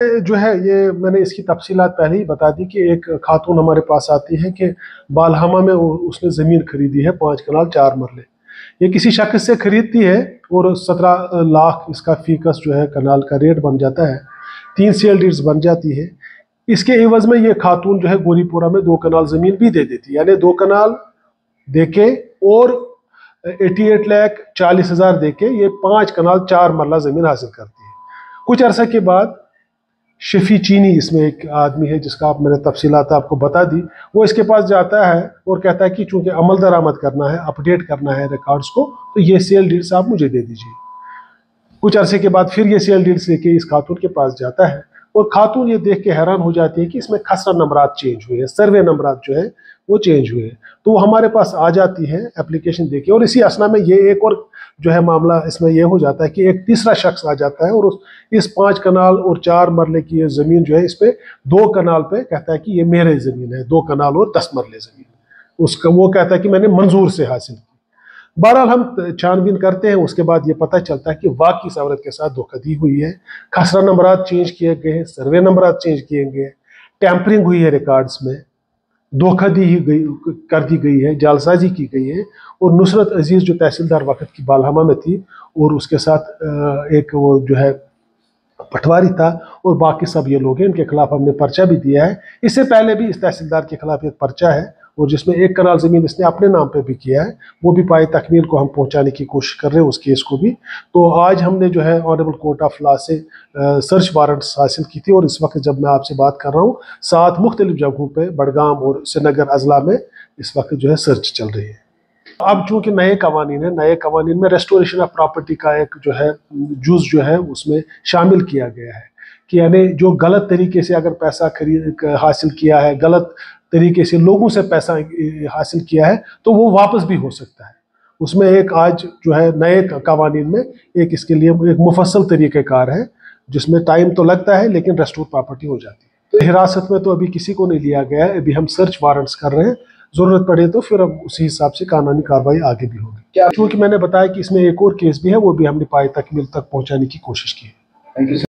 जो है ये मैंने इसकी तफसीलात पहले ही बता दी कि एक खातून हमारे पास आती है कि बालहमा में उसने ज़मीन खरीदी है 5 कनाल 4 मरले। ये किसी शख्स से खरीदती है और 17 लाख इसका फीकस जो है कनाल का रेट बन जाता है, 3 सेल डीड्स बन जाती है। इसके एवज में ये खातून जो है गोरीपुरा में 2 कनाल ज़मीन भी दे देती है, यानी 2 कनाल देके और 88,40,000 देके ये 5 कनाल 4 मरला ज़मीन हासिल करती है। कुछ अरसे के बाद शफी चीनी इसमें एक आदमी है जिसका मैंने तफसीलात आपको बता दी, वो इसके पास जाता है और कहता है कि चूंकि अमल दरामद करना है, अपडेट करना है रिकॉर्ड्स को, तो ये सेल डीड्स आप मुझे दे दीजिए। कुछ अरसे के बाद फिर ये सेल डीड्स लेके इस खातून के पास जाता है और खातून ये देख के हैरान हो जाती है कि इसमें खसरा नंबरात चेंज हुए हैं, सर्वे नंबरात जो है वो चेंज हुए हैं। तो वो हमारे पास आ जाती है एप्लीकेशन देके, और इसी असना में ये एक और जो है मामला इसमें ये हो जाता है कि एक तीसरा शख्स आ जाता है और इस 5 कनाल और 4 मरले की ये ज़मीन जो है इस पे 2 कनाल पे कहता है कि ये मेरे ज़मीन है, 2 कनाल और 10 मरले ज़मीन। उसका वो कहता है कि मैंने मंजूर से हासिल की। बहरहाल हम छानबीन करते हैं, उसके बाद ये पता चलता है कि वाकई इस औरत के साथ धोखाधड़ी हुई है, खसरा नंबरात चेंज किए गए हैं, सर्वे नंबरात चेंज किए गए हैं, टैंपरिंग हुई है रिकॉर्ड्स में, धोखाधड़ी कर दी गई है, जालसाजी की गई है। और नुसरत अजीज़ जो तहसीलदार वक्त की बालहमा में थी और उसके साथ एक वो जो है पटवारी था और बाकी सब ये लोग हैं, इनके खिलाफ हमने पर्चा भी दिया है। इससे पहले भी इस तहसीलदार के खिलाफ एक पर्चा है और जिसमें 1 कनाल ज़मीन इसने अपने नाम पे भी किया है, वो भी पाए तकमील को हम पहुंचाने की कोशिश कर रहे हैं, उस केस को भी। तो आज हमने जो है ऑनरेबल कोर्ट ऑफ लॉ से सर्च वारंट्स हासिल की थी और इस वक्त जब मैं आपसे बात कर रहा हूँ 7 मुख्तलिफ जगहों पे बडगाम और श्रीनगर अजला में इस वक्त जो है सर्च चल रही है। अब चूंकि नए कवानीन है, नए कवानीन में रेस्टोरेशन ऑफ प्रॉपर्टी का एक जो है जुज जो है उसमें शामिल किया गया है कि यानी जो गलत तरीके से अगर पैसा हासिल किया है, गलत तरीके से लोगों से पैसा हासिल किया है, तो वो वापस भी हो सकता है। उसमें एक आज जो है नए कवानीन में एक इसके लिए एक मुफस्सल तरीक़ेकार है जिसमें टाइम तो लगता है लेकिन रेस्टोर प्रॉपर्टी हो जाती है। तो हिरासत में तो अभी किसी को नहीं लिया गया है, अभी हम सर्च वारंट्स कर रहे हैं, ज़रूरत पड़े तो फिर अब उसी हिसाब से कानूनी कार्रवाई आगे भी होगी। क्योंकि मैंने बताया कि इसमें एक और केस भी है, वो भी हमने पाए तकमील तक पहुँचाने की कोशिश की है।